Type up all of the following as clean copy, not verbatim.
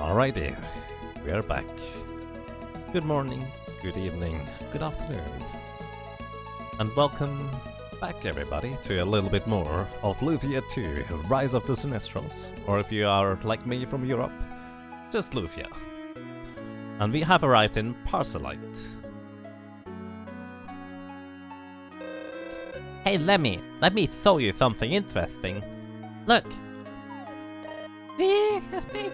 Alrighty, we are back. Good morning, good evening, good afternoon. And welcome back everybody to a little bit more of Lufia 2, Rise of the Sinistrals. Or if you are like me from Europe, just Lufia. And we have arrived in Parcelite. Hey Lemmy, let me show you something interesting. Look! A snake!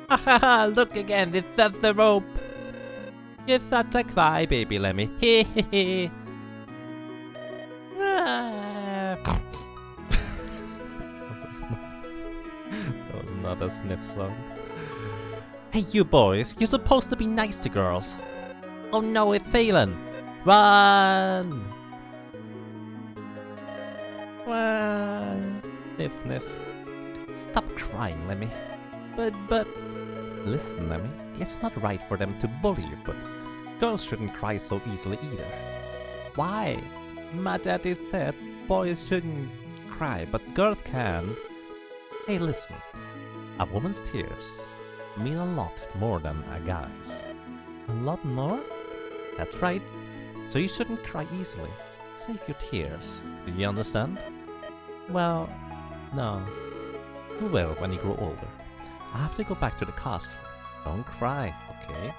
Haha, look again, it's just the rope! You're such a crybaby, Lemmy. Hee hee hee. That was not a sniff song. Hey you boys, you're supposed to be nice to girls. Oh no, it's Thalen! Run! Well, sniff sniff. Stop crying, Lemmy. But, listen, Lemmy, it's not right for them to bully you, but girls shouldn't cry so easily either. Why? My daddy said boys shouldn't cry, but girls can. Hey, listen, a woman's tears mean a lot more than a guy's. A lot more? That's right, so you shouldn't cry easily. Save your tears, do you understand? Well, no. You will when you grow older. I have to go back to the castle. Don't cry, okay?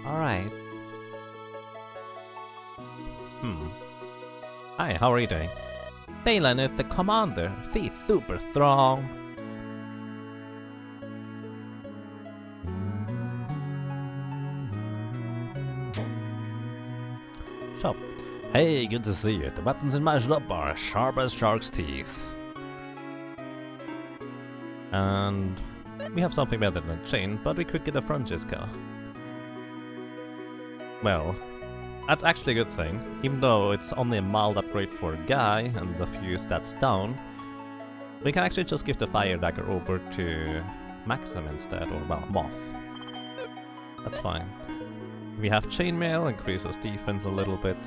Alright. Hi, how are you doing? Thalen is the commander. She's super strong. Shop. Hey, good to see you. The weapons in my shop are as sharp as shark's teeth. And we have something better than a chain, but we could get a Francisca. Well, that's actually a good thing. Even though it's only a mild upgrade for a guy and a few stats down, we can actually just give the fire dagger over to Maxim instead, or well, Moth. That's fine. We have chainmail, increases defense a little bit.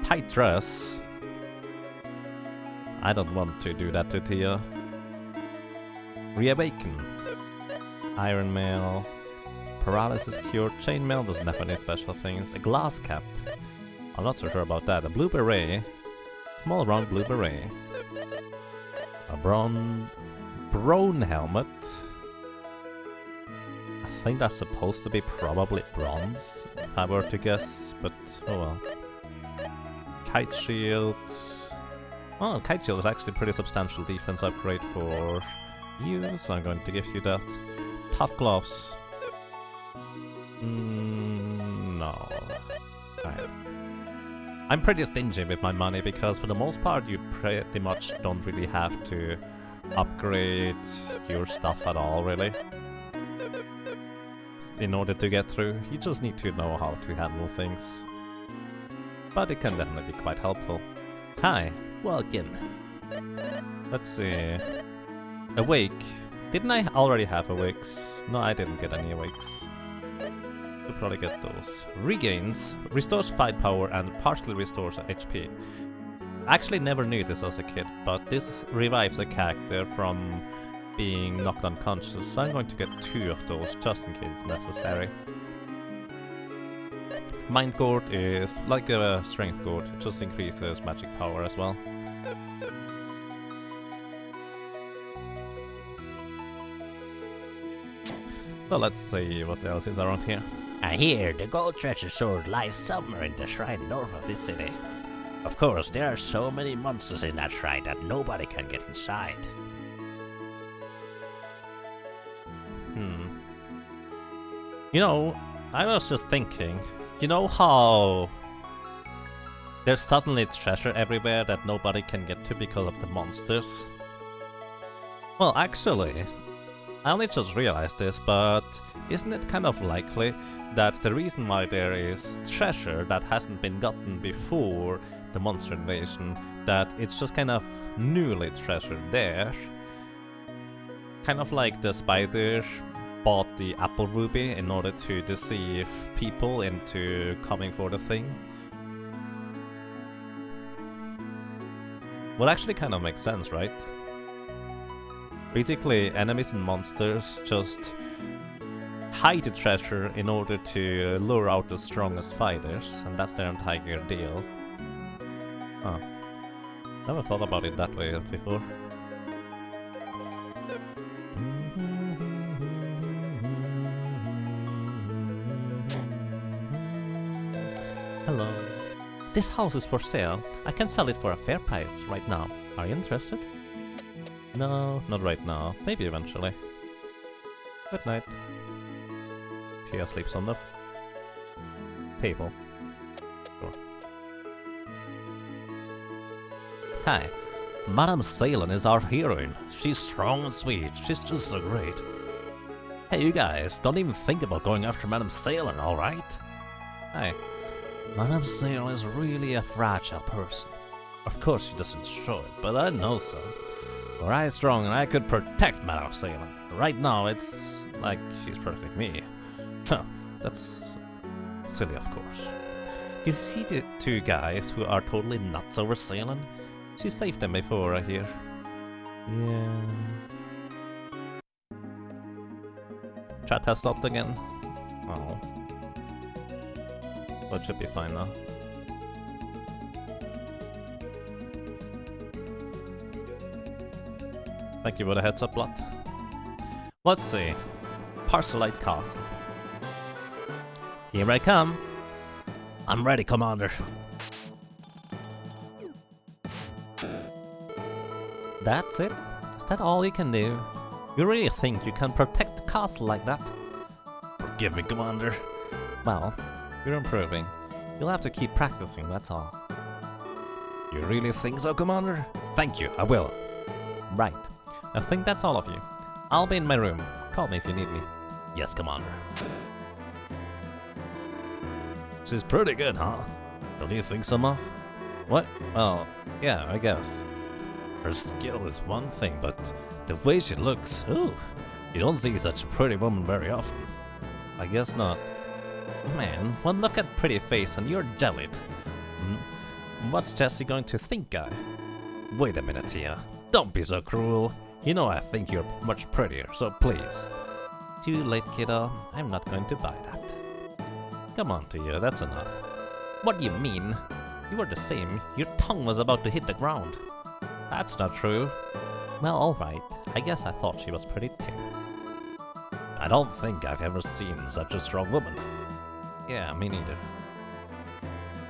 Tight dress. I don't want to do that to Tia. Reawaken. Iron mail. Paralysis cure. Chainmail doesn't have any special things. A glass cap. I'm not so sure about that. A blue beret. Small round blue beret. A brown helmet. I think that's supposed to be probably bronze, if I were to guess, but oh well. Kite shield. Oh, kite shield is actually a pretty substantial defense upgrade for you, so I'm going to give you that. Tough gloves. No. Right. I'm pretty stingy with my money because for the most part you pretty much don't really have to upgrade your stuff at all, really. In order to get through, you just need to know how to handle things. But it can definitely be quite helpful. Hi, welcome. Let's see. Awake. Didn't I already have awakes? No, I didn't get any awakes. We'll probably get those. Regains. Restores fight power and partially restores HP. I actually never knew this as a kid, but this revives a character from being knocked unconscious, so I'm going to get 2 of those just in case it's necessary. Mind Gourd is like a Strength Gourd, it just increases magic power as well. So let's see what else is around here. I hear the gold treasure sword lies somewhere in the shrine north of this city. Of course, there are so many monsters in that shrine that nobody can get inside. You know, I was just thinking, you know how there's suddenly treasure everywhere that nobody can get to because of the monsters? Well, actually, I only just realized this, but isn't it kind of likely that the reason why there is treasure that hasn't been gotten before the monster invasion, that it's just kind of newly treasured there? Kind of like the spider bought the apple ruby in order to deceive people into coming for the thing. Well, actually kind of makes sense, right? Basically, enemies and monsters just hide the treasure in order to lure out the strongest fighters, and that's their entire deal. Huh. Never thought about it that way before. Hello. This house is for sale. I can sell it for a fair price right now. Are you interested? No, not right now. Maybe eventually. Good night. Tia sleeps on the table. Sure. Hi. Madame Salem is our heroine. She's strong and sweet. She's just so great. Hey, you guys, don't even think about going after Madame Salem, alright? Hi. Madame Salem is really a fragile person. Of course she doesn't show it, but I know so. Were I strong and I could protect Madame Salem. Right now it's like she's protecting me. Huh, that's silly, of course. You see the two guys who are totally nuts over Salem? She saved them before, I hear. Yeah. Chat has stopped again. Oh. But it should be fine now. Thank you for the heads up, Blood. Let's see. Parcelite Castle. Here I come. I'm ready, Commander. That's it? Is that all you can do? You really think you can protect the castle like that? Forgive me, Commander. Well, you're improving. You'll have to keep practicing, that's all. You really think so, Commander? Thank you, I will. Right. I think that's all of you. I'll be in my room. Call me if you need me. Yes, Commander. She's pretty good, huh? Don't you think so, Moth? What? Well, yeah, I guess. Her skill is one thing, but the way she looks, ooh, you don't see such a pretty woman very often. I guess not. Man, one look at pretty face and you're jellied. What's Jessie going to think, guy? Wait a minute, Tia. Don't be so cruel. You know I think you're much prettier, so please. Too late, kiddo. I'm not going to buy that. Come on, Tia, that's enough. What do you mean? You were the same. Your tongue was about to hit the ground. That's not true. Well, alright. I guess I thought she was pretty too. I don't think I've ever seen such a strong woman. Yeah, me neither.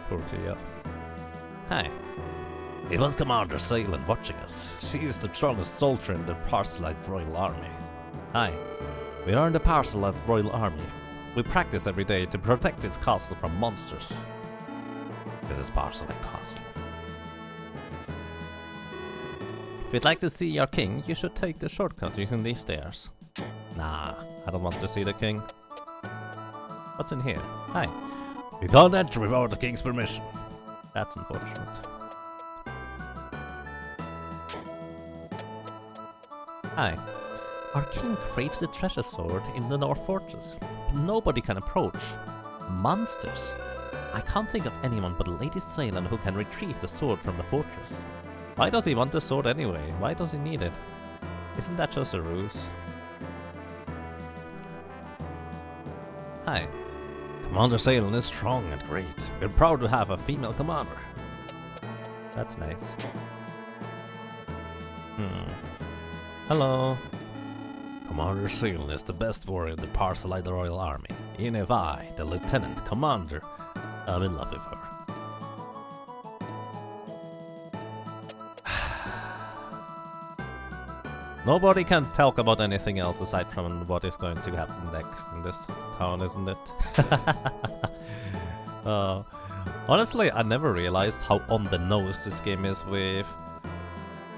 Poor Tia. Hi. It was Commander Salem watching us. She is the strongest soldier in the Parcelite Royal Army. Hi. We are in the Parcelite Royal Army. We practice every day to protect its castle from monsters. This is Parcelite Castle. If you'd like to see your king, you should take the shortcut using these stairs. Nah, I don't want to see the king. What's in here? Hi. You can't enter without the king's permission. That's unfortunate. Hi. Our king craves the treasure sword in the North Fortress. Nobody can approach. Monsters. I can't think of anyone but Lady Salem who can retrieve the sword from the fortress. Why does he want the sword anyway? Why does he need it? Isn't that just a ruse? Hi. Commander Salem is strong and great. We're proud to have a female commander. That's nice. Hello. Commander Salem is the best warrior in the Parcelite Royal Army. Even if I, the lieutenant commander, I'm in love with her. Nobody can talk about anything else aside from what is going to happen next in this town, isn't it? Honestly, I never realized how on the nose this game is with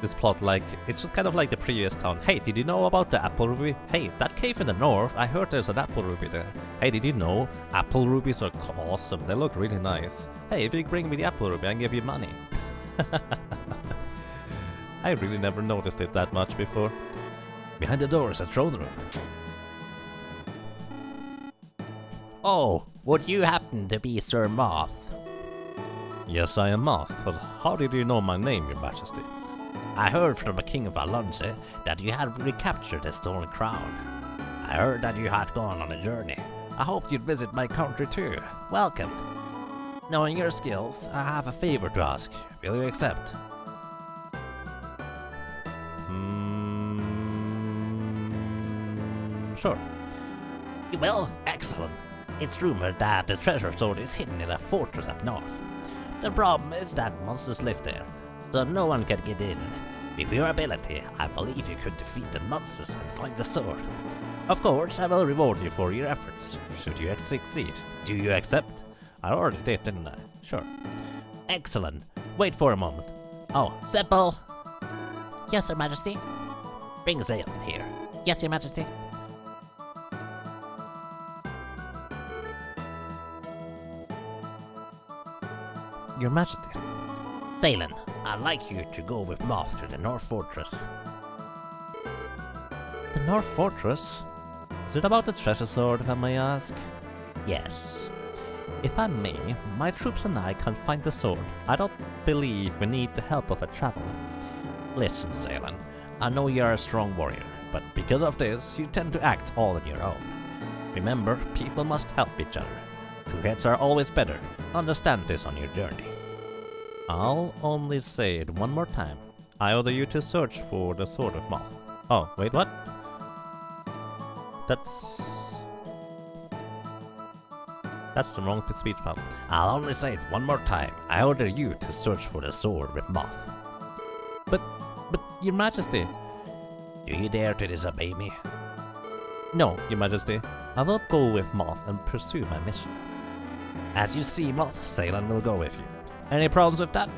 this plot. Like, it's just kind of like the previous town. Hey, did you know about the apple ruby? Hey, that cave in the north, I heard there's an apple ruby there. Hey, did you know? Apple rubies are awesome. They look really nice. Hey, if you bring me the apple ruby, I can give you money. I really never noticed it that much before. Behind the door is a throne room. Oh, would you happen to be Sir Moth? Yes, I am Moth, but how did you know my name, Your Majesty? I heard from the King of Alonze that you had recaptured the stolen crown. I heard that you had gone on a journey. I hoped you'd visit my country too. Welcome. Knowing your skills, I have a favor to ask. Will you accept? Sure. You will? Excellent. It's rumored that the treasure sword is hidden in a fortress up north. The problem is that monsters live there, so no one can get in. With your ability, I believe you could defeat the monsters and find the sword. Of course, I will reward you for your efforts, should you succeed. Do you accept? I already did, didn't I? Sure. Excellent. Wait for a moment. Oh, Seppo! Yes, Your Majesty. Bring Zalen here. Yes, Your Majesty. Your Majesty. Zalen, I'd like you to go with Moth to the North Fortress. The North Fortress? Is it about the treasure sword, if I may ask? Yes. If I may, my troops and I can find the sword. I don't believe we need the help of a traveler. Listen, Zalen, I know you're a strong warrior, but because of this, you tend to act all on your own. Remember, people must help each other. Two heads are always better. Understand this on your journey. I'll only say it one more time. I order you to search for the Sword of Moth. Oh, wait, what? That's the wrong speech bubble. I'll only say it one more time. I order you to search for the sword with Moth. But, Your Majesty. Do you dare to disobey me? No, Your Majesty. I will go with Moth and pursue my mission. As you see, Moth, Zalen will go with you. Any problems with that?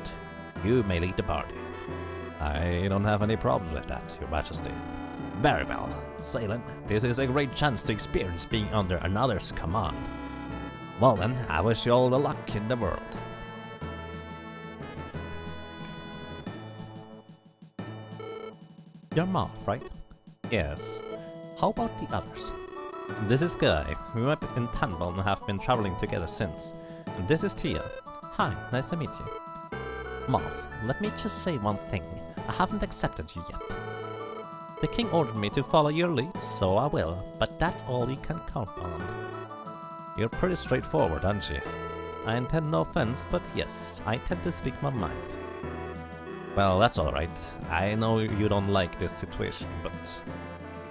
You may lead the party. I don't have any problems with that, Your Majesty. Very well. Zalen, this is a great chance to experience being under another's command. Well then, I wish you all the luck in the world. You're Moth, right? Yes. How about the others? This is Guy. We met in Tanbal and have been traveling together since. And this is Tia. Hi, nice to meet you. Moth, let me just say one thing. I haven't accepted you yet. The king ordered me to follow your lead, so I will, but that's all you can count on. You're pretty straightforward, aren't you? I intend no offense, but yes, I tend to speak my mind. Well, that's alright. I know you don't like this situation, but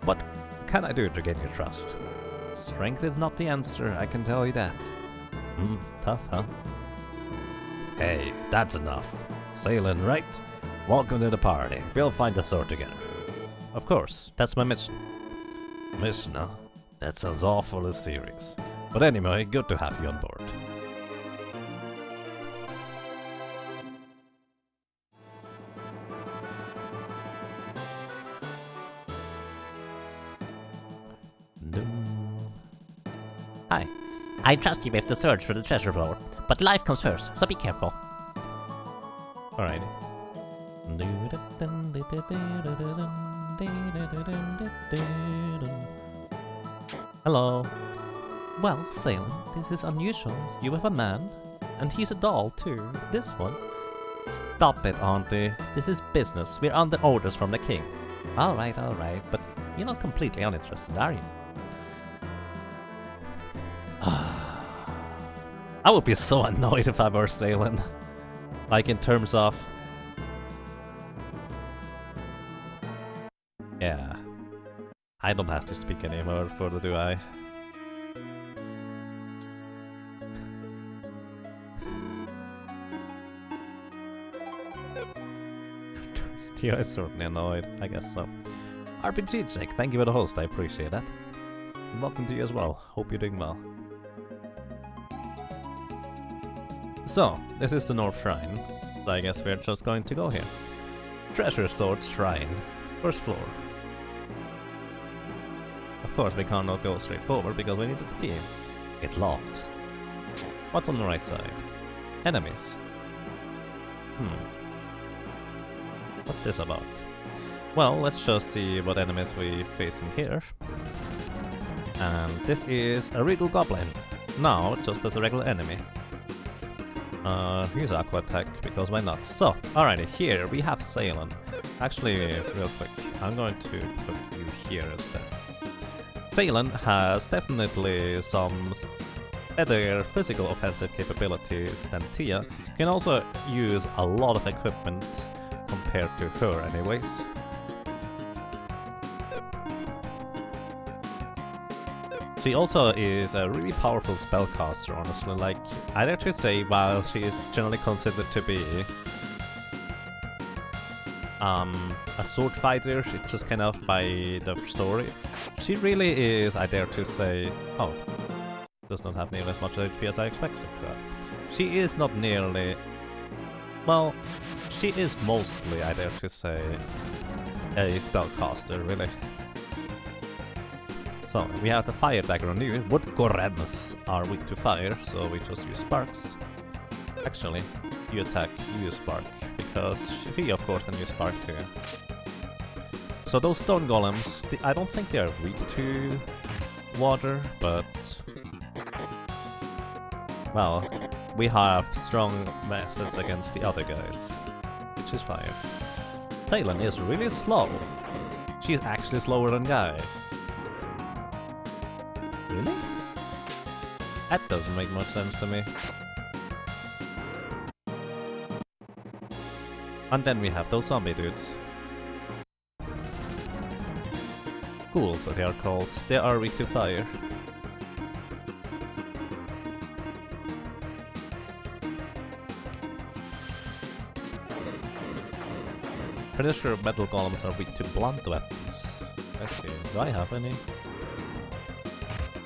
what can I do to gain your trust? Strength is not the answer, I can tell you that. Tough, huh? Hey, that's enough. Zalen, right? Welcome to the party. We'll find the sword together. Of course, that's my mission. Mission, huh? That sounds awfully serious. But anyway, good to have you on board. Hi. I trust you with the search for the treasure floor, but life comes first, so be careful. Alrighty. Hello. Well, Zalen, this is unusual. You have a man, and he's a doll too. This one. Stop it, Auntie. This is business. We're under orders from the king. Alright, but you're not completely uninterested, are you? I would be so annoyed if I were Zalen. Like in terms of... Yeah. I don't have to speak anymore further, do I? Tio is certainly annoyed, I guess so. RPG check, thank you for the host, I appreciate that. And welcome to you as well, hope you're doing well. So, this is the North Shrine, so I guess we're just going to go here. Treasure Sword Shrine, first floor. Of course, we cannot go straight forward because we needed the key. It's locked. What's on the right side? Enemies. What's this about? Well, let's just see what enemies we face in here. And this is a regal goblin. Now, just as a regular enemy. Here's Aqua Attack, because why not? So, alrighty, here we have Zalen. Actually, real quick, I'm going to put you here instead. Ceylon has definitely some better physical offensive capabilities than Tia. Can also use a lot of equipment compared to her anyways. She also is a really powerful spellcaster, honestly. Like, I'd actually say while she is generally considered to be a sword fighter, it's just kind of by the story. She really is, I dare to say, oh, does not have nearly as much HP as I expected to have. She is not nearly, well, she is mostly, I dare to say, a spellcaster, really. So, we have the fire dagger on you. Wood gorems are weak to fire, so we just use sparks. Actually, you attack, you use spark, because she of course can use spark too. So those stone golems, I don't think they are weak to water, but well, we have strong methods against the other guys, which is fire. Talon is really slow. She's actually slower than Guy. Really? That doesn't make much sense to me. And then we have those zombie dudes. Ghouls, they are called. They are weak to fire. Pretty sure metal golems are weak to blunt weapons. Let's see, do I have any?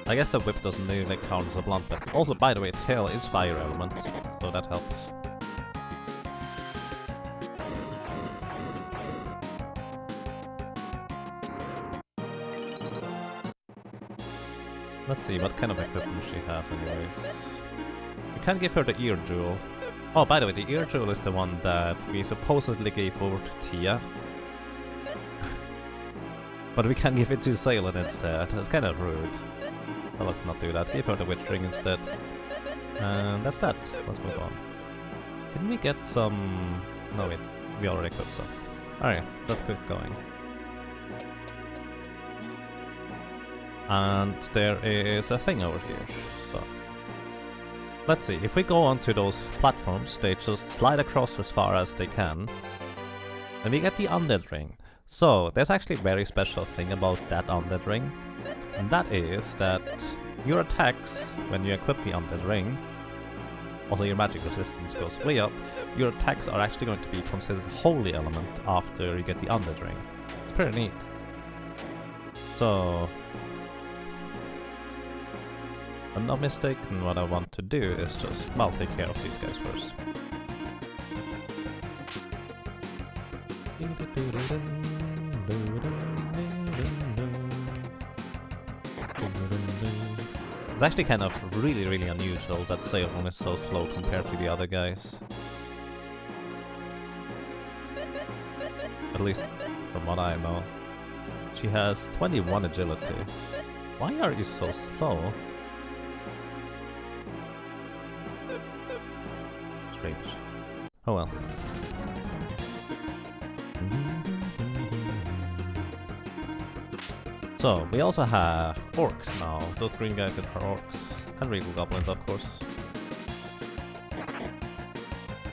I guess a whip doesn't really count as a blunt weapon. Also, by the way, tail is fire element, so that helps. Let's see what kind of equipment she has anyways. We can give her the ear jewel. Oh, by the way, the ear jewel is the one that we supposedly gave over to Tia. But we can give it to Ceylon instead. That's kind of rude. Well, let's not do that. Give her the witch ring instead. And that's that. Let's move on. Didn't we get some... No, wait. We already equipped stuff. Alright, let's keep going. And there is a thing over here. So let's see. If we go onto those platforms, they just slide across as far as they can. And we get the undead ring. So there's actually a very special thing about that undead ring. And that is that your attacks, when you equip the undead ring, also your magic resistance goes way up, your attacks are actually going to be considered holy element after you get the undead ring. It's pretty neat. So, if I'm not mistaken, what I want to do is just, well, take care of these guys first. It's actually kind of really unusual that Ceylon is so slow compared to the other guys. At least from what I know. She has 21 agility. Why are you so slow? Strange. Oh well. So, we also have orcs now. Those green guys are orcs. And regal goblins, of course.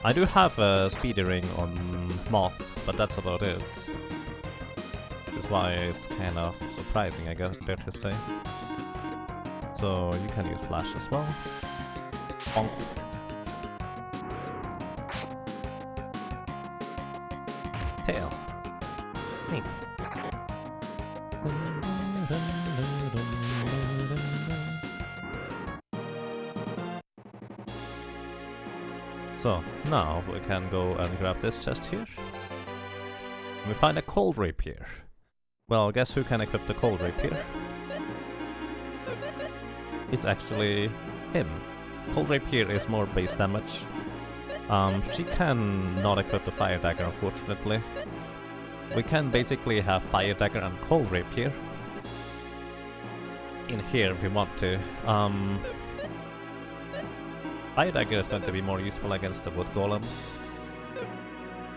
I do have a speedy ring on Moth, but that's about it. Which is why it's kind of surprising, I guess, dare to say. So, you can use flash as well. Bonk. Tail. Neat. So, now we can go and grab this chest here. And we find a cold rapier. Well, guess who can equip the cold rapier? It's actually him. Cold rapier is more base damage. She can not equip the fire dagger, unfortunately. We can basically have fire dagger and cold rapier in here if we want to. Fire dagger is going to be more useful against the wood golems.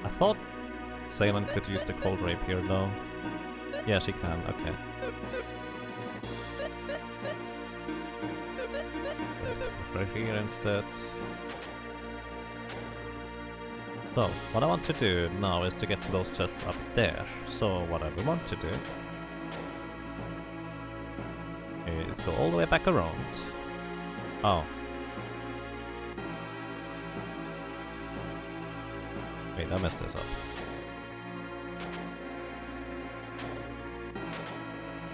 I thought Ceylon could use the cold rapier though. Yeah, she can, okay. Right here instead. So, what I want to do now is to get to those chests up there. So, what I want to do is go all the way back around. Oh. Wait, I messed this up.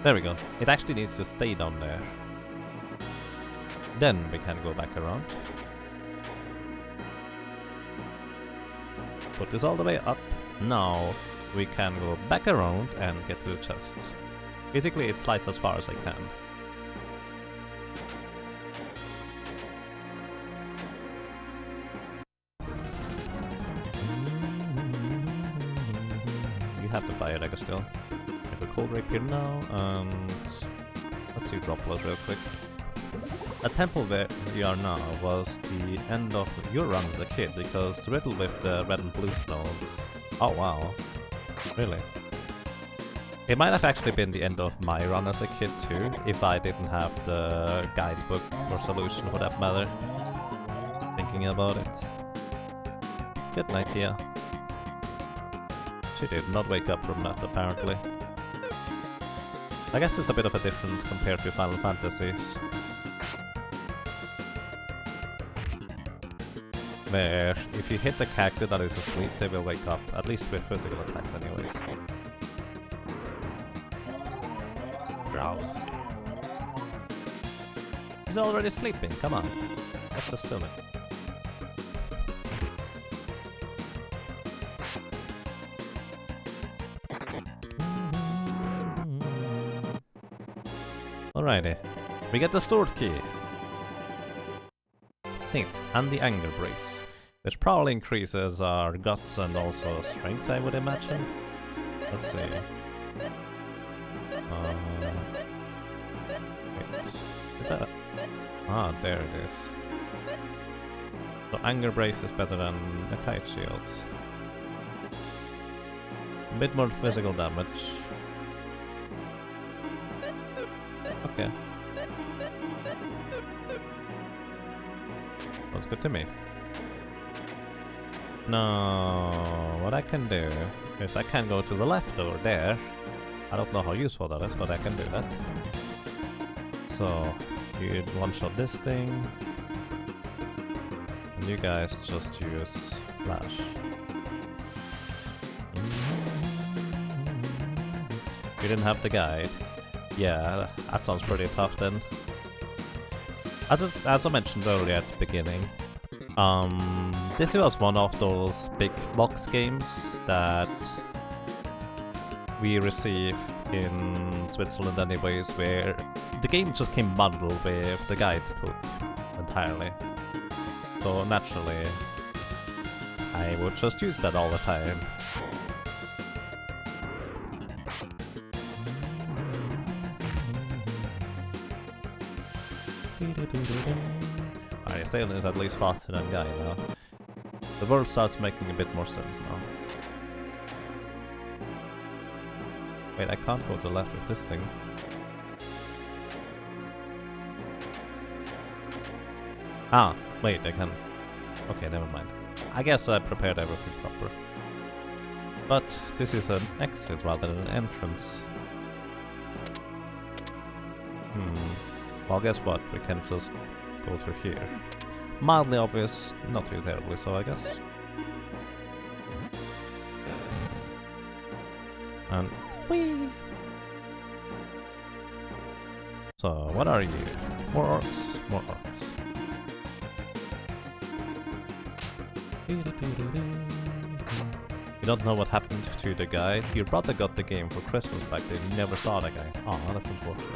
There we go. It actually needs to stay down there. Then we can go back around. Put this all the way up. Now we can go back around and get to the chest. Basically it slides as far as I can. You have the fire dagger still. Have a cold rapier now, and let's see drop load real quick. A temple where we are now was the end of your run as a kid, because the riddle with the red and blue stones. Oh wow, really? It might have actually been the end of my run as a kid too, if I didn't have the guidebook or solution for that matter. Thinking about it. Good night, Tia. She did not wake up from that apparently. I guess there's a bit of a difference compared to Final Fantasies, where if you hit a character that is asleep, they will wake up, at least with physical attacks anyways. Drowsy. He's already sleeping, come on. That's just silly. Alrighty, we get the sword key. Neat, and the anger brace, which probably increases our guts and also strength, I would imagine. Let's see. Wait, is that? Ah, there it is. So anger brace is better than the kite shield. A bit more physical damage. Okay. Looks good to me. Now, what I can do is I can go to the left over there. I don't know how useful that is, but I can do that. So, you one-shot this thing. And you guys just use flash. You didn't have the guide. Yeah, that sounds pretty tough then. As I mentioned earlier at the beginning, this was one of those big box games that we received in Switzerland anyways, where the game just came bundled with the guidebook entirely. So naturally, I would just use that all the time. Alright, Sailing is at least faster than Guy now. The world starts making a bit more sense now. Wait, I can't go to the left with this thing. Ah, wait, I can. Okay, never mind. I guess I prepared everything proper. But this is an exit rather than an entrance. Well, guess what? We can just go through here. Mildly obvious, not too terribly so, I guess. And whee! So, what are you? More orcs? More orcs. You don't know what happened to the guy? Your brother got the game for Christmas back then, you never saw the guy. Oh, that's unfortunate.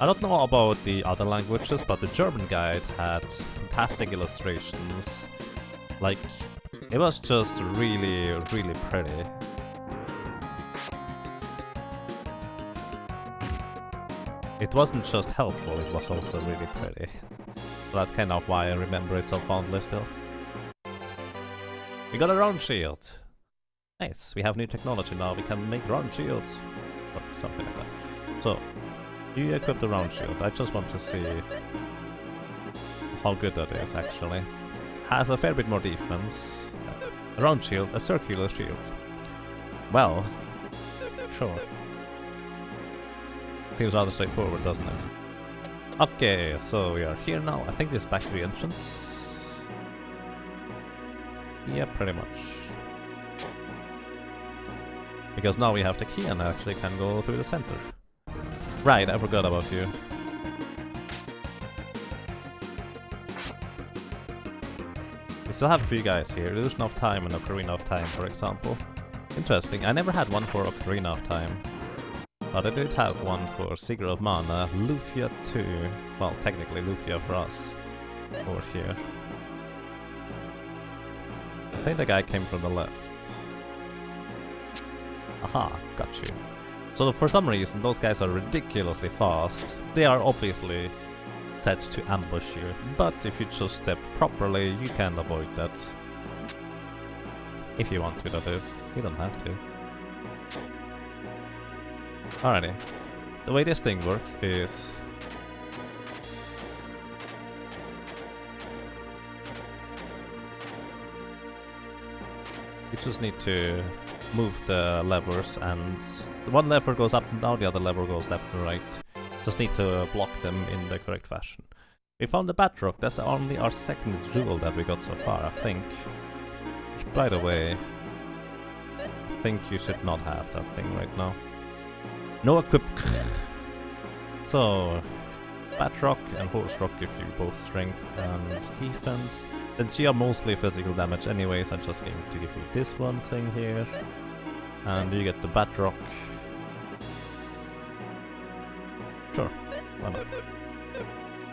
I don't know about the other languages, but the German guide had fantastic illustrations. Like, it was just really, really pretty. It wasn't just helpful, it was also really pretty. So that's kind of why I remember it so fondly still. We got a round shield. Nice, we have new technology now, we can make round shields. Or something like that. So, you equip the round shield. I just want to see how good that is actually. Has a fair bit more defense. A round shield, a circular shield. Well, sure. Seems rather straightforward, doesn't it? Okay, so we are here now. I think this is back to the entrance. Yeah, pretty much. Because now we have the key and actually can go through the center. Right, I forgot about you. We still have 3 guys here. Illusion of Time and Ocarina of Time, for example. Interesting. I never had one for Ocarina of Time. But I did have one for Secret of Mana. Lufia 2. Well, technically Lufia for us. Over here. I think the guy came from the left. Aha, got you. So for some reason, those guys are ridiculously fast. They are obviously set to ambush you, but if you just step properly, you can avoid that. If you want to, that is. You don't have to. Alrighty. The way this thing works is... you just need to move the levers, and the one lever goes up and down, the other lever goes left and right. Just need to block them in the correct fashion. We found the Batrock. That's only our second jewel that we got so far, I think. Which, by the way, I think you should not have that thing right now. No equip. So, Batrock and Horse Rock give you both strength and defense. Since you are mostly physical damage anyways, I'm just going to give you this one thing here. And you get the Batrock. Sure, why not?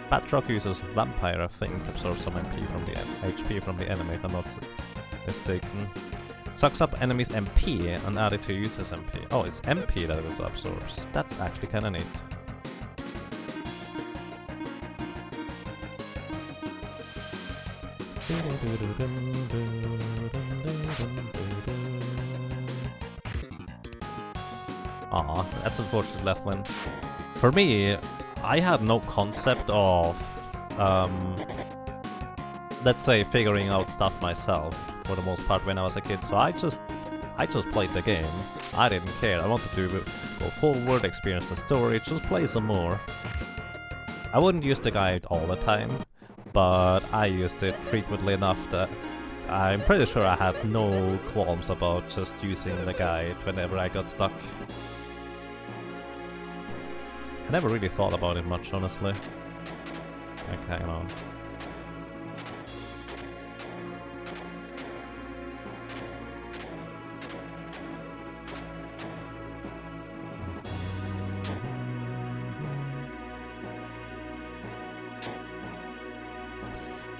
Batrock uses Vampire, I think, absorbs some HP from the enemy, if I'm not mistaken. Sucks up enemies' MP and add it to user's MP. Oh, it's MP that it absorbs. That's actually kinda neat. Aw, that's unfortunate, Leflin. For me, I had no concept of, let's say, figuring out stuff myself for the most part when I was a kid. So I just played the game. I didn't care. I wanted to go forward, experience the story, just play some more. I wouldn't use the guide all the time, but I used it frequently enough that I'm pretty sure I had no qualms about just using the guide whenever I got stuck. I never really thought about it much, honestly. Okay, hang on.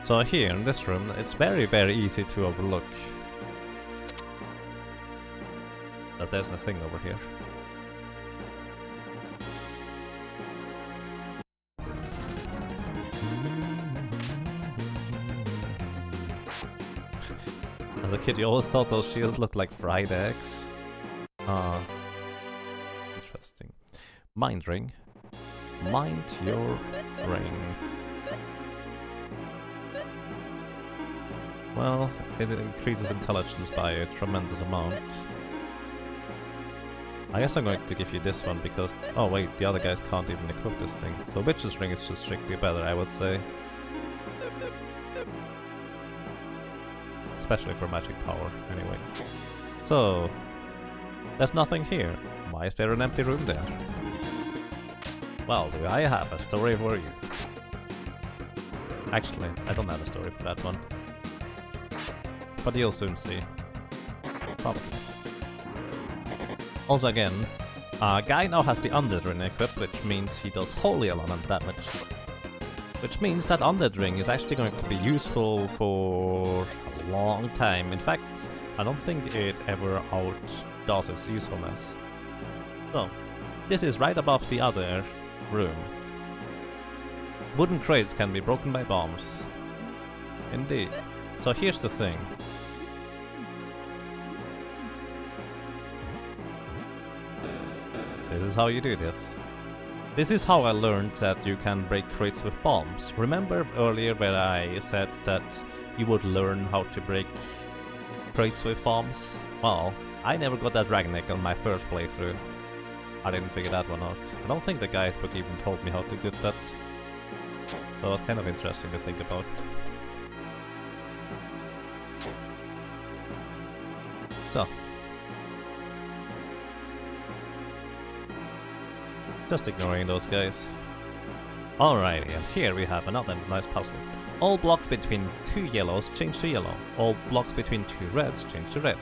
So here in this room, it's very, very easy to overlook that there's nothing over here. As a kid, you always thought those shields looked like fried eggs. Interesting. Mind ring. Mind your ring. Well, it increases intelligence by a tremendous amount. I guess I'm going to give you this one because... oh wait, the other guys can't even equip this thing. So Witch's Ring is just strictly better, I would say. Especially for magic power, anyways. So, there's nothing here. Why is there an empty room there? Well, do I have a story for you? Actually, I don't have a story for that one. But you'll soon see. Probably. Also again, Guy now has the Undead Ring equipped, which means he does wholly a lot of damage. Which means that Undead Ring is actually going to be useful for a long time. In fact, I don't think it ever outdoes its usefulness. So, this is right above the other room. Wooden crates can be broken by bombs. Indeed. So here's the thing. This is how you do this. This is how I learned that you can break crates with bombs. Remember earlier where I said that you would learn how to break crates with bombs? Well, I never got that Ragnick on my first playthrough. I didn't figure that one out. I don't think the guidebook even told me how to get that. So it was kind of interesting to think about. So. Just ignoring those guys. Alrighty, and here we have another nice puzzle. All blocks between 2 yellows change to yellow. All blocks between 2 reds change to red.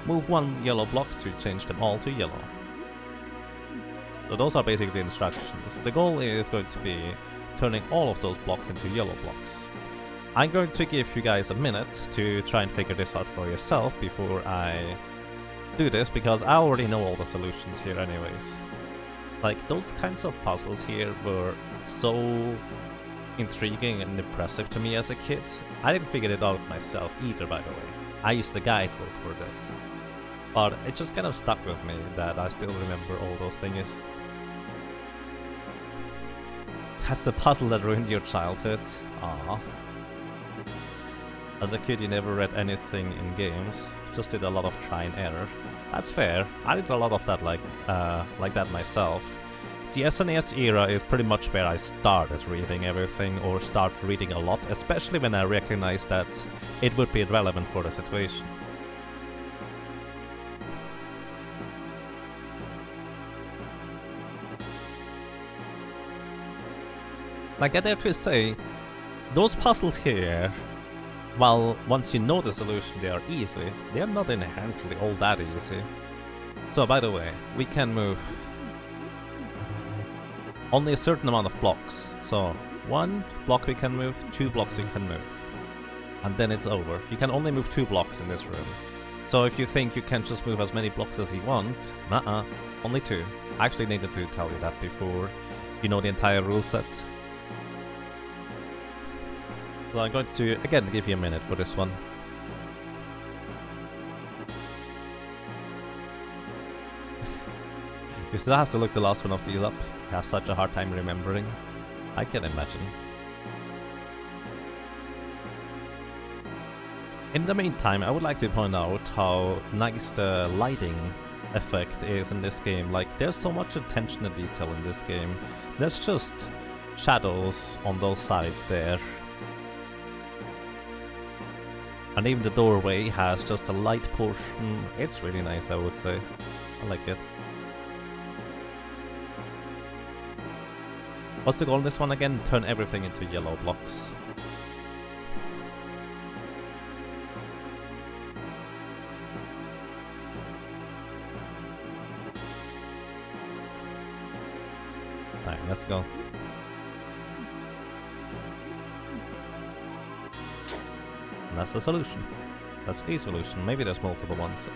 Move 1 yellow block to change them all to yellow. So those are basically the instructions. The goal is going to be turning all of those blocks into yellow blocks. I'm going to give you guys a minute to try and figure this out for yourself before I do this, because I already know all the solutions here anyways. Like, those kinds of puzzles here were so intriguing and impressive to me as a kid. I didn't figure it out myself either, by the way. I used the guidebook for this. But it just kind of stuck with me that I still remember all those things. That's the puzzle that ruined your childhood. Aww. As a kid you never read anything in games, just did a lot of try and error. That's fair. I did a lot of that like that myself. The SNES era is pretty much where I started reading everything, or start reading a lot, especially when I recognized that it would be relevant for the situation. Like, I dare to say, those puzzles here, while once you know the solution they are easy, they are not inherently all that easy. So, by the way, we can move only a certain amount of blocks. So, 1 block we can move, 2 blocks we can move. And then it's over. You can only move 2 blocks in this room. So if you think you can just move as many blocks as you want, only 2. I actually needed to tell you that before you know the entire rule set. So I'm going to, again, give you a minute for this one. You still have to look the last one of these up. You have such a hard time remembering. I can imagine. In the meantime, I would like to point out how nice the lighting effect is in this game. Like, there's so much attention to detail in this game. There's just shadows on those sides there. And even the doorway has just a light portion. It's really nice, I would say. I like it. What's the goal in this one again? Turn everything into yellow blocks. Alright, let's go. And that's the solution. That's a solution. Maybe there's multiple ones.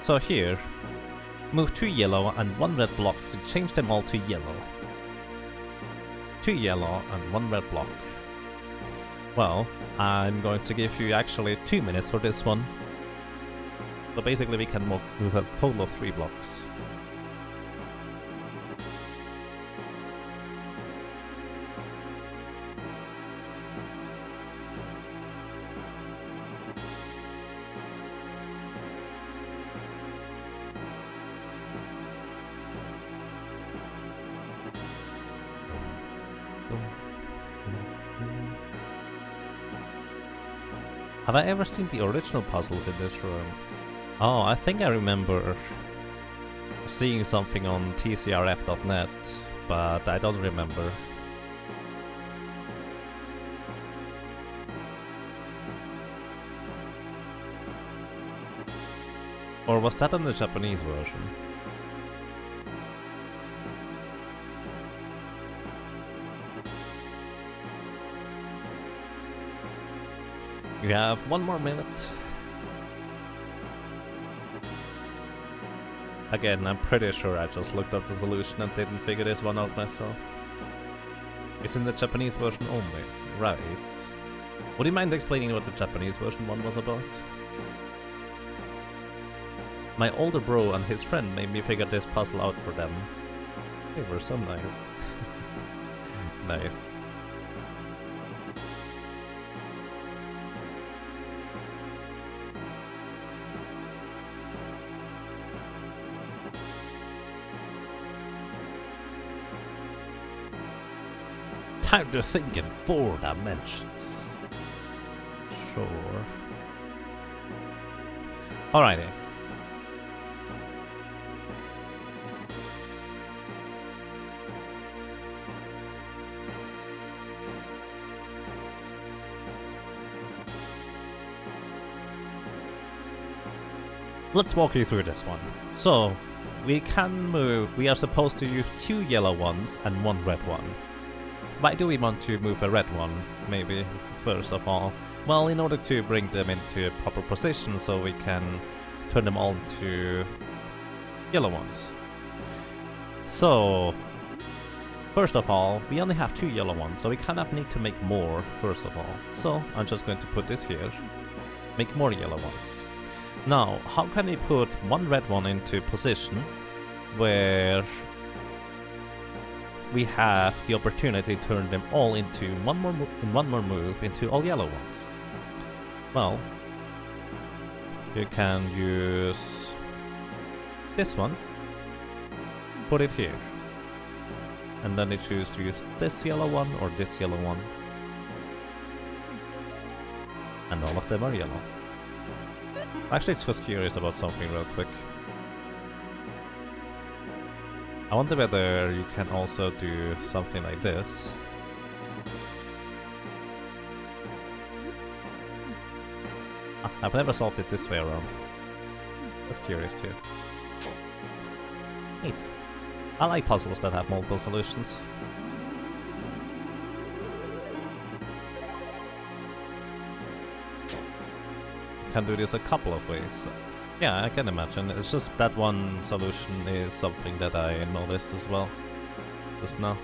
So here, move 2 yellow and 1 red blocks to change them all to yellow. 2 yellow and 1 red block. Well, I'm going to give you actually 2 minutes for this one. So basically we can move a total of 3 blocks. Have I ever seen the original puzzles in this room? Oh, I think I remember seeing something on tcrf.net, but I don't remember. Or was that in the Japanese version? You have 1 more minute. Again, I'm pretty sure I just looked up the solution and didn't figure this one out myself. It's in the Japanese version only, right? Would you mind explaining what the Japanese version one was about? My older bro and his friend made me figure this puzzle out for them. They were so nice. Nice. Time to think in 4 dimensions. Sure. Alrighty. Let's walk you through this one. So, we can move. We are supposed to use 2 yellow ones and 1 red one. Why do we want to move a red one, maybe, first of all? Well, in order to bring them into a proper position so we can turn them all into yellow ones. So, first of all, we only have 2 yellow ones, so we kind of need to make more, first of all. So, I'm just going to put this here. Make more yellow ones. Now, how can we put 1 red one into position where we have the opportunity to turn them all into one more move into all yellow ones? Well, you can use this one, put it here, and then you choose to use this yellow one or this yellow one, and all of them are yellow. I'm actually just curious about something real quick. I wonder whether you can also do something like this. I've never solved it this way around. That's curious too. Neat. I like puzzles that have multiple solutions. Can do this a couple of ways. Yeah, I can imagine. It's just that one solution is something that I noticed as well just now.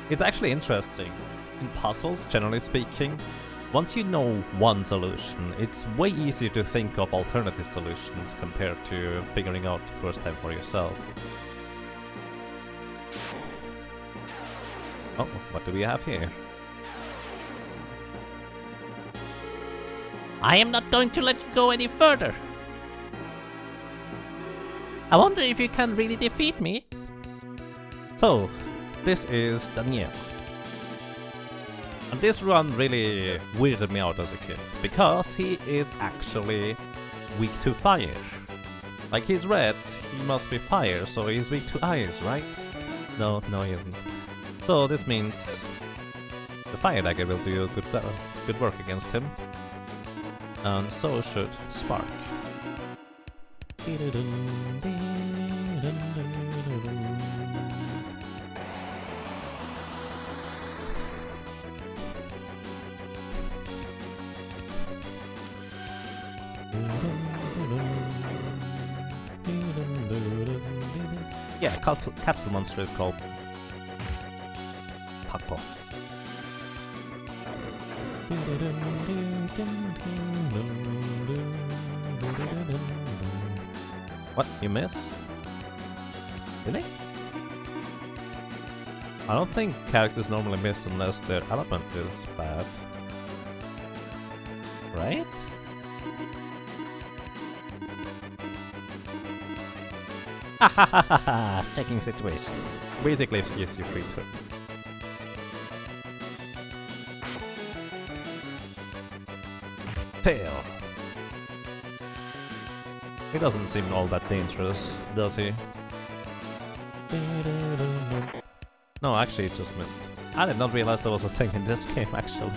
It's actually interesting. In puzzles, generally speaking, once you know one solution, it's way easier to think of alternative solutions compared to figuring out the first time for yourself. Oh, what do we have here? I am not going to let you go any further. I wonder if you can really defeat me. So, this is Daniel. And this run really weirded me out as a kid, because he is actually weak to fire. Like, he's red, he must be fire, so he's weak to ice, right? No, he isn't. So this means the fire dagger will do good work against him. And so should Spark. Yeah, capsule monster is called Paco. What? You miss? Really? I don't think characters normally miss unless their element is bad. Right? Checking situation. Basically, it gives you free turn. Tail. He doesn't seem all that dangerous, does he? No, actually, it just missed. I did not realize there was a thing in this game, actually.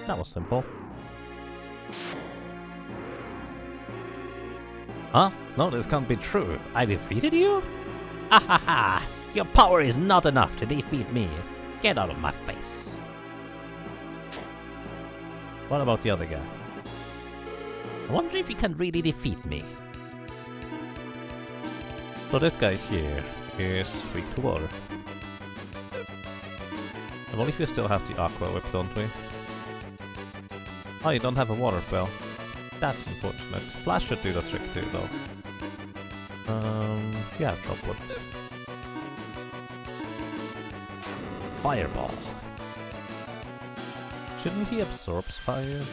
That was simple. Huh? No, this can't be true. I defeated you? Ha ha ha! Your power is not enough to defeat me. Get out of my face. What about the other guy? I wonder if you can really defeat me. So this guy here is weak to water. I believe we still have the Aqua Whip, don't we? Oh, you don't have a Water Spell. That's unfortunate. Flash should do the trick too, though. Yeah, Droplet. Fireball. Shouldn't he absorbs fire?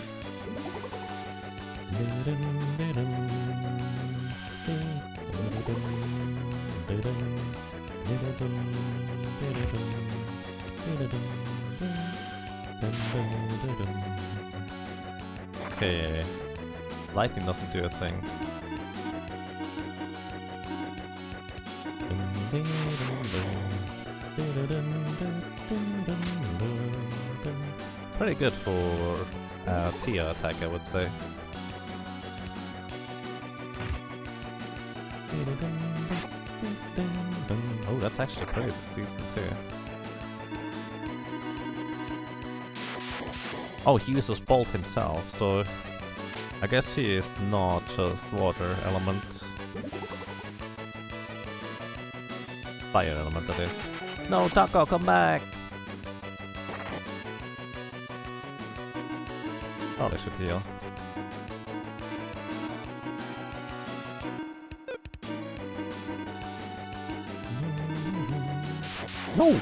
Okay, lightning doesn't do a thing. Pretty good for Tia attack, I would say. Oh, that's actually pretty decent too. Oh, he uses Bolt himself, so I guess he is not just water element. Fire element, that is. No, Taco, come back! Oh, they should heal. No!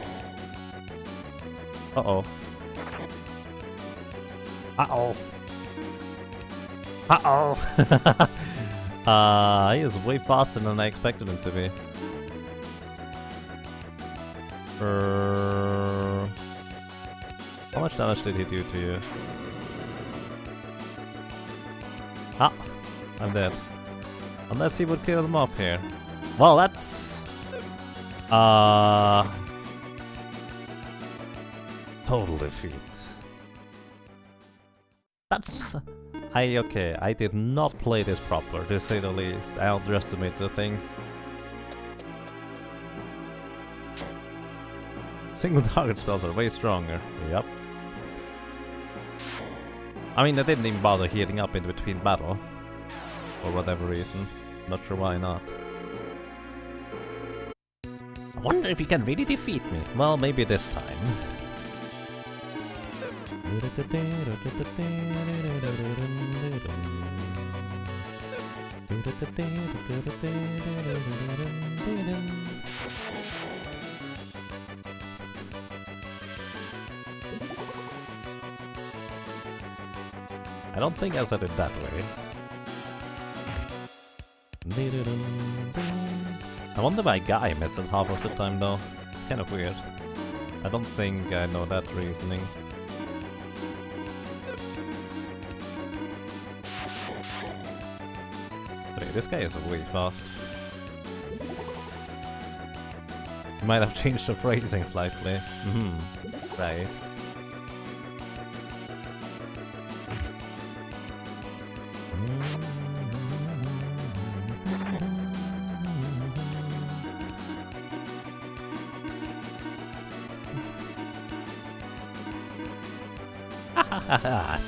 Uh-oh. Uh-oh. Uh-oh! He is way faster than I expected him to be. How much damage did he do to you? Ah! I'm dead. Unless he would kill them off here. Well, that's... total defeat. That's... okay, I did not play this proper, to say the least. I underestimated the thing. Single target spells are way stronger. Yep. I mean, I didn't even bother healing up in between battle. For whatever reason. Not sure why not. I wonder if you can really defeat me. Well, maybe this time. I don't think I said it that way. I wonder why Guy misses half of the time though. It's kind of weird. I don't think I know that reasoning. But hey, this guy is way fast. He might have changed the phrasing slightly. Right.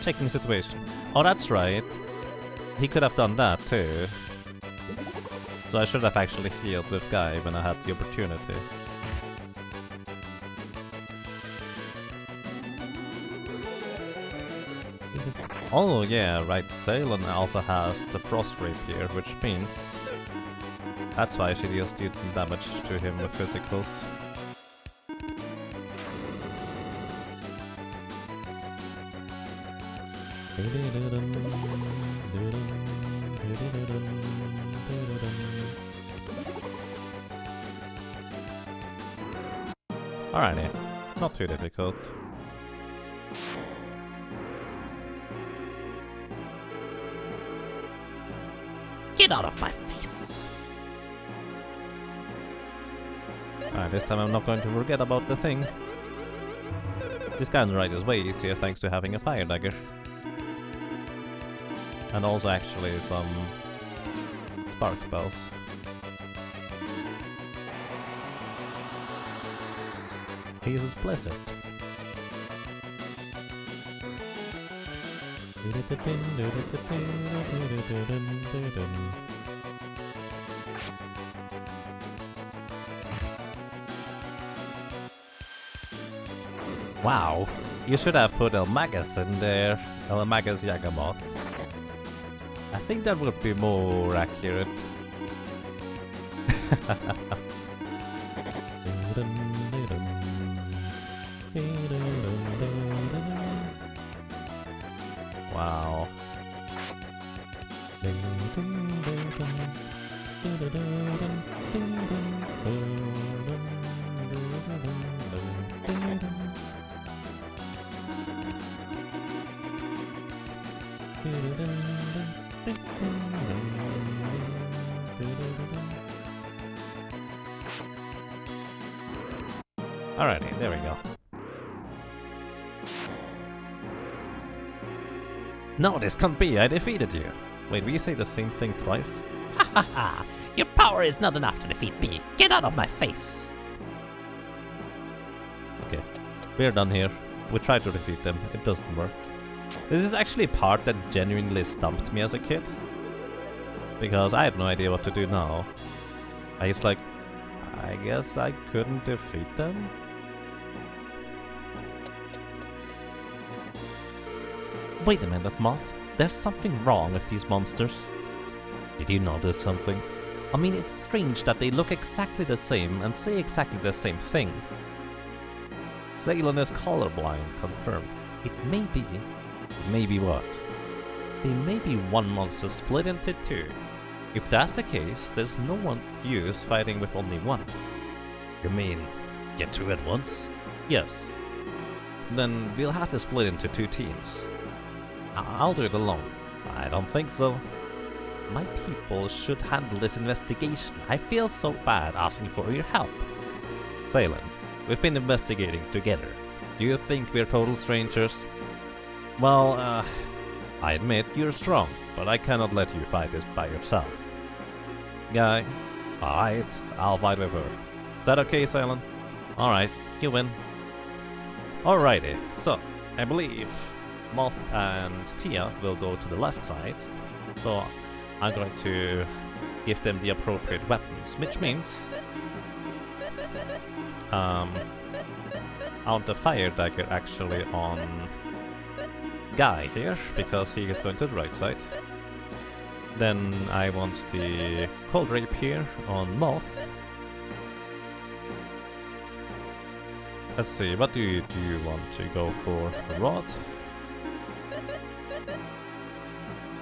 Checking situation. Oh, that's right. He could have done that too. So I should have actually healed with Guy when I had the opportunity. Oh yeah, right, Salon also has the Frost Rapier, which means that's why she deals some damage to him with physicals. Alrighty, not too difficult. Get out of my face! Alright, this time I'm not going to forget about the thing. This kind of ride is way easier thanks to having a fire dagger. And also actually some spark spells. He uses Blizzard. Wow, you should have put Elmagus in there. Elmagus Yagamoth. I think that would be more accurate. Wow. Alrighty, there we go. No, this can't be. I defeated you. Wait, we say the same thing twice? Ha ha ha! Your power is not enough to defeat me. Get out of my face! Okay, we're done here. We tried to defeat them. It doesn't work. This is actually a part that genuinely stumped me as a kid. Because I had no idea what to do now. I was like, I guess I couldn't defeat them? Wait a minute, Moth. There's something wrong with these monsters. Did you notice something? I mean, it's strange that they look exactly the same and say exactly the same thing. Ceylon is colorblind, confirmed. It may be... Maybe what? They may be one monster split into two. If that's the case, there's no one use fighting with only one. You mean, get two at once? Yes. Then we'll have to split into two teams. I'll do it alone. I don't think so. My people should handle this investigation. I feel so bad asking for your help. Ceylon, we've been investigating together. Do you think we're total strangers? Well, I admit you're strong, but I cannot let you fight this by yourself. Guy, alright, I'll fight with her. Is that okay, Ceylon? Alright, you win. Alrighty, so, I believe Moth and Tia will go to the left side, so I'm going to give them the appropriate weapons, which means I want the fire dagger actually on Guy here, because he is going to the right side. Then I want the cold rapier on Moth. Let's see, what do you want to go for? A rod?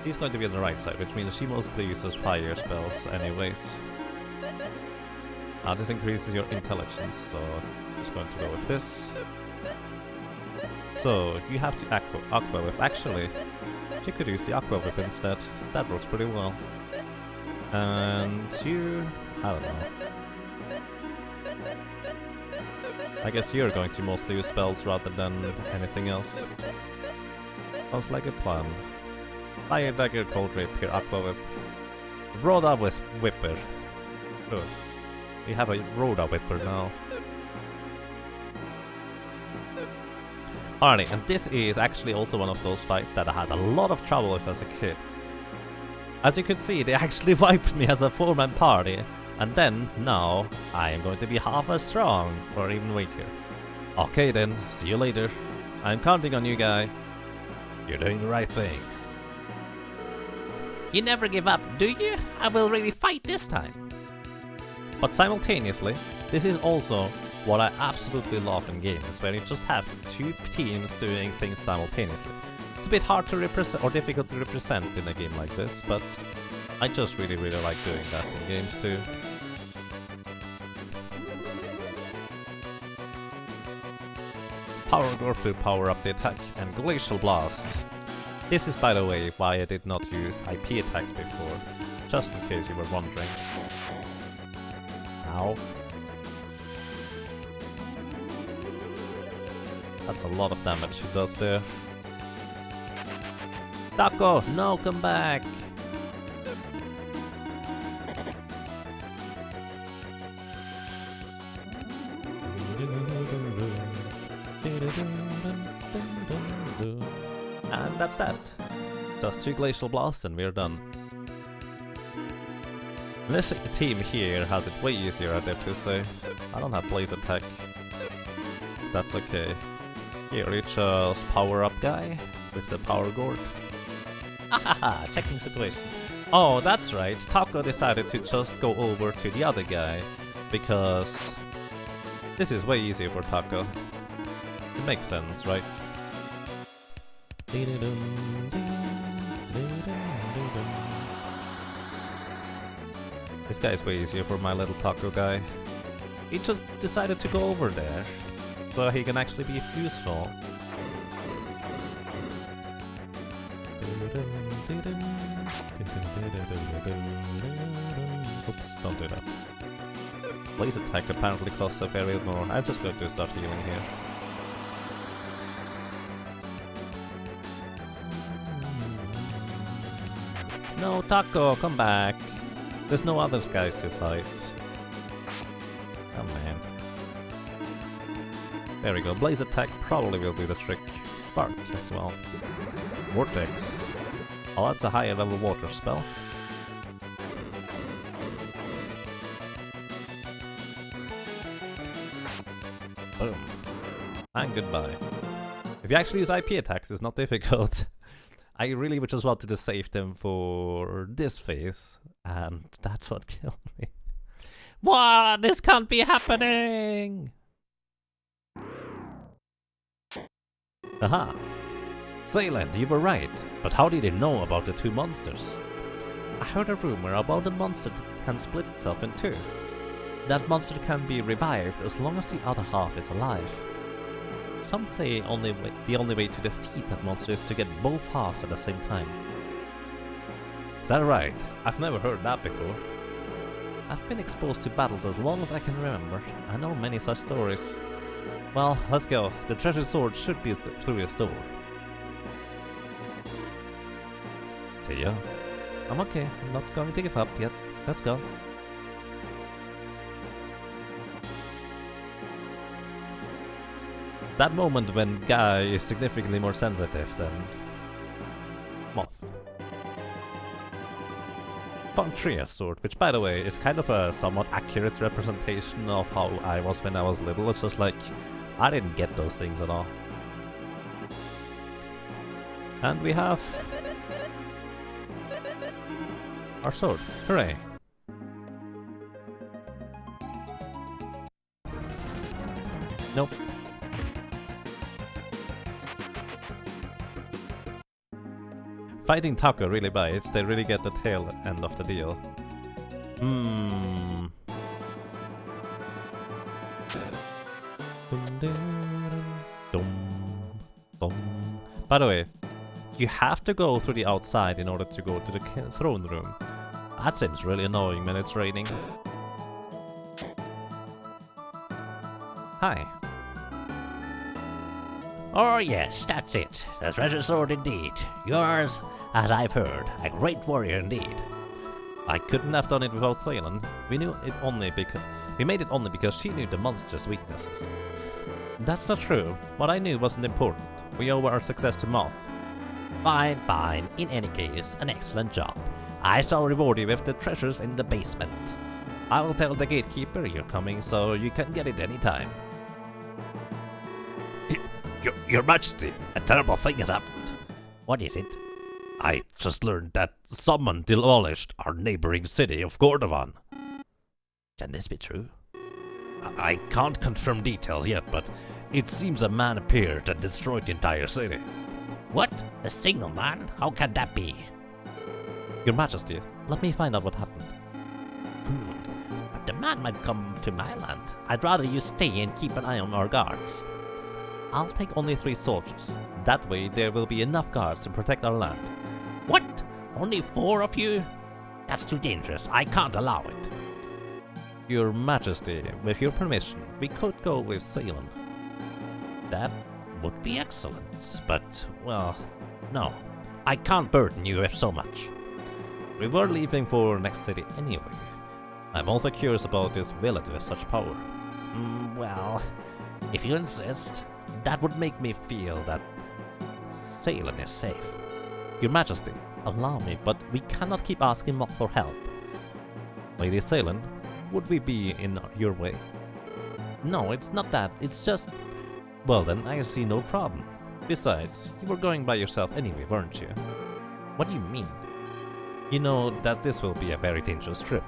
He's going to be on the right side, which means she mostly uses fire spells anyways. This increases your intelligence, so just going to go with this. So, you have the Aqua Whip. Actually, she could use the Aqua Whip instead. That works pretty well. And you... I don't know. I guess you're going to mostly use spells rather than anything else. Sounds like a plan. Fire Dagger, Cold Rapier, Aqua Whip. Rhoda Whipper. Good. We have a Rhoda Whipper now. Alrighty, and this is actually also one of those fights that I had a lot of trouble with as a kid. As you could see, they actually wiped me as a 4-man party, and then, now, I am going to be half as strong, or even weaker. Okay then, see you later. I'm counting on you, Guy. You're doing the right thing. You never give up, do you? I will really fight this time. But simultaneously, this is also what I absolutely love in games, where you just have two teams doing things simultaneously. It's a bit hard to represent, or difficult to represent in a game like this, but I just really like doing that in games too. Power Growth to power up the attack, and Glacial Blast. This is, by the way, why I did not use IP attacks before, just in case you were wondering. Ow. That's a lot of damage he does there. Taco, no, come back! And that's that. Just 2 Glacial Blasts and we're done. This team here has it way easier, I dare to say. I don't have Blaze Attack. That's okay. Here, you just power up guy with the power gourd. Ahaha, checking situation. Oh, that's right. Taco decided to just go over to the other guy because this is way easier for Taco. It makes sense, right? This guy is way easier for my little Taco guy. He just decided to go over there so he can actually be useful. Oops, don't do that. Blaze attack apparently costs a very more. I'm just going to start healing here. No, Taco, come back. There's no other guys to fight. Oh man. There we go. Blaze attack probably will do the trick. Spark as well. Vortex. Oh, that's a higher level water spell. Boom. And goodbye. If you actually use IP attacks, it's not difficult. I really just wanted to save them for this phase, and that's what killed me. What? This can't be happening! Aha! Sayland, you were right, but how did you know about the two monsters? I heard a rumor about a monster that can split itself in two. That monster can be revived as long as the other half is alive. Some say the only way to defeat that monster is to get both halves at the same time. Is that right? I've never heard that before. I've been exposed to battles as long as I can remember. I know many such stories. Well, let's go. The treasure sword should be through this door. Tia? I'm okay. I'm not going to give up yet. Let's go. That moment when Guy is significantly more sensitive than Moth. Found Tria's sword, which by the way is kind of a somewhat accurate representation of how I was when I was little. It's just like, I didn't get those things at all. And we have our sword. Hooray! Nope. Fighting Taco really bites, they really get the tail end of the deal. By the way, you have to go through the outside in order to go to the throne room. That seems really annoying when it's raining. Hi. Oh yes, that's it. The treasure sword indeed. Yours, as I've heard, a great warrior indeed. I couldn't have done it without Ceylon. We made it only because she knew the monster's weaknesses. That's not true. What I knew wasn't important. We owe our success to Moth. Fine, fine. In any case, an excellent job. I shall reward you with the treasures in the basement. I will tell the gatekeeper you're coming so you can get it any time. Your Majesty, a terrible thing has happened. What is it? I just learned that someone demolished our neighboring city of Gordovan. Can this be true? I can't confirm details yet, but it seems a man appeared and destroyed the entire city. What? A single man? How can that be? Your Majesty, let me find out what happened. But the man might come to my land. I'd rather you stay and keep an eye on our guards. I'll take only 3 soldiers. That way there will be enough guards to protect our land. What? Only 4 of you? That's too dangerous. I can't allow it. Your Majesty, with your permission, we could go with Ceylon. That would be excellent, but, well, no. I can't burden you with so much. We were leaving for next city anyway. I'm also curious about this village with such power. Well, if you insist, that would make me feel that Ceylon is safe. Your Majesty, allow me, but we cannot keep asking Moth for help. Lady Ceylon, would we be in your way? No, it's not that. It's just... Well then, I see no problem. Besides, you were going by yourself anyway, weren't you? What do you mean? You know that this will be a very dangerous trip.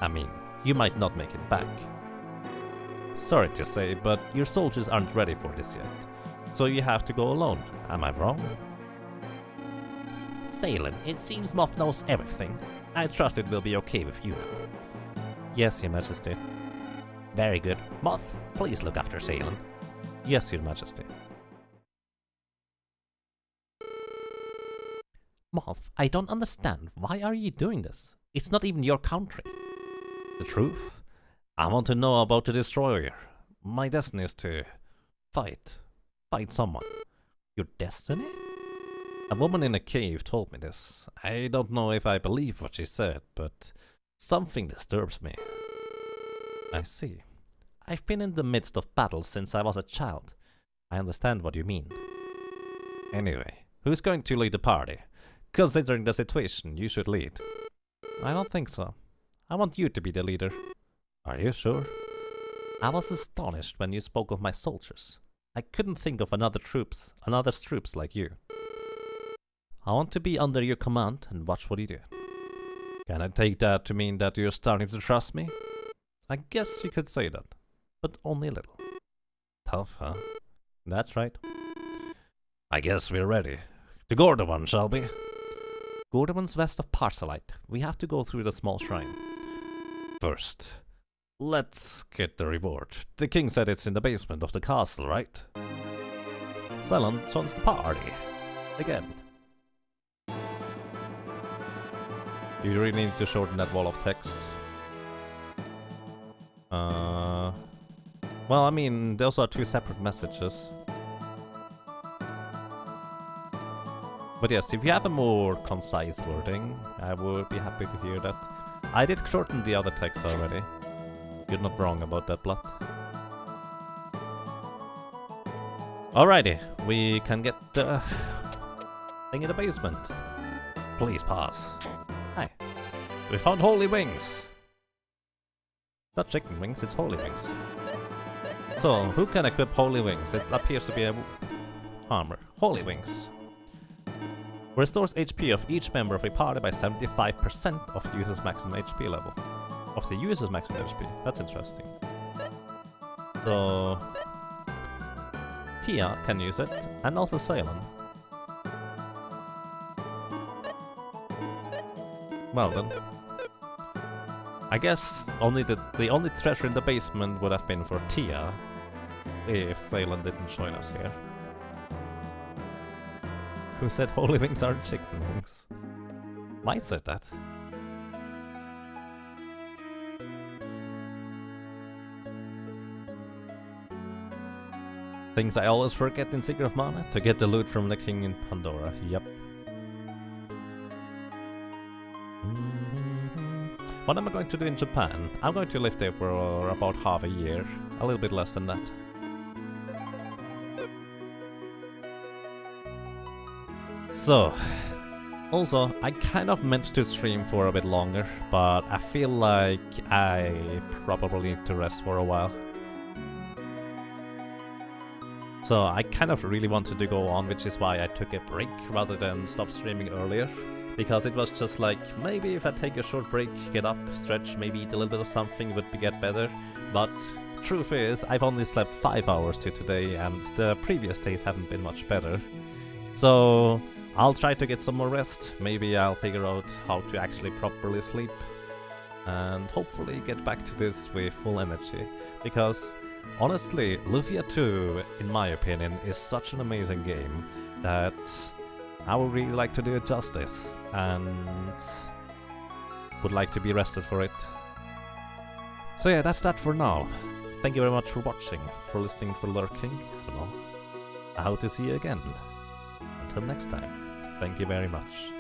I mean, you might not make it back. Sorry to say, but your soldiers aren't ready for this yet. So you have to go alone. Am I wrong? Salen, it seems Moth knows everything. I trust it will be okay with you now. Yes, Your Majesty. Very good. Moth, please look after Salen. Yes, Your Majesty. Moth, I don't understand. Why are you doing this? It's not even your country. The truth? I want to know about the Destroyer. My destiny is to fight. Fight someone. Your destiny? A woman in a cave told me this. I don't know if I believe what she said, but something disturbs me. I see. I've been in the midst of battles since I was a child. I understand what you mean. Anyway, who's going to lead the party? Considering the situation, you should lead. I don't think so. I want you to be the leader. Are you sure? I was astonished when you spoke of my soldiers. I couldn't think of another troops like you. I want to be under your command and watch what you do. Can I take that to mean that you're starting to trust me? I guess you could say that, but only a little. Tough, huh? That's right. I guess we're ready. To Gordovan, shall we? Gordovan's west of Parcelite. We have to go through the small shrine. First, let's get the reward. The king said it's in the basement of the castle, right? Salen joins the party. Again. Do you really need to shorten that wall of text? Well, I mean, those are two separate messages. But yes, if you have a more concise wording, I would be happy to hear that. I did shorten the other text already. You're not wrong about that, Blood. Alrighty, we can get the thing in the basement. Please pass. Hi. We found holy wings. Not chicken wings, it's holy wings. So, who can equip holy wings? It appears to be a armor. Holy wings. Restores HP of each member of a party by 75% of the user's maximum HP level. Of the user's maximum HP. That's interesting. So, Tia can use it, and also Salen. Well then. I guess only the only treasure in the basement would have been for Tia, if Salen didn't join us here. Who said holy wings aren't chicken wings? Why said that? Things I always forget in Secret of Mana? To get the loot from the king in Pandora, yep. What am I going to do in Japan? I'm going to live there for about half a year. A little bit less than that. So, also, I kind of meant to stream for a bit longer, but I feel like I probably need to rest for a while. So I kind of really wanted to go on, which is why I took a break rather than stop streaming earlier. Because it was just like, maybe if I take a short break, get up, stretch, maybe eat a little bit of something would get better. But truth is, I've only slept 5 hours today and the previous days haven't been much better. So I'll try to get some more rest. Maybe I'll figure out how to actually properly sleep. And hopefully get back to this with full energy. Because honestly, Lufia 2, in my opinion, is such an amazing game that I would really like to do it justice, and would like to be rested for it. So yeah, that's that for now. Thank you very much for watching, for listening, for lurking. I hope to see you again. Until next time, thank you very much.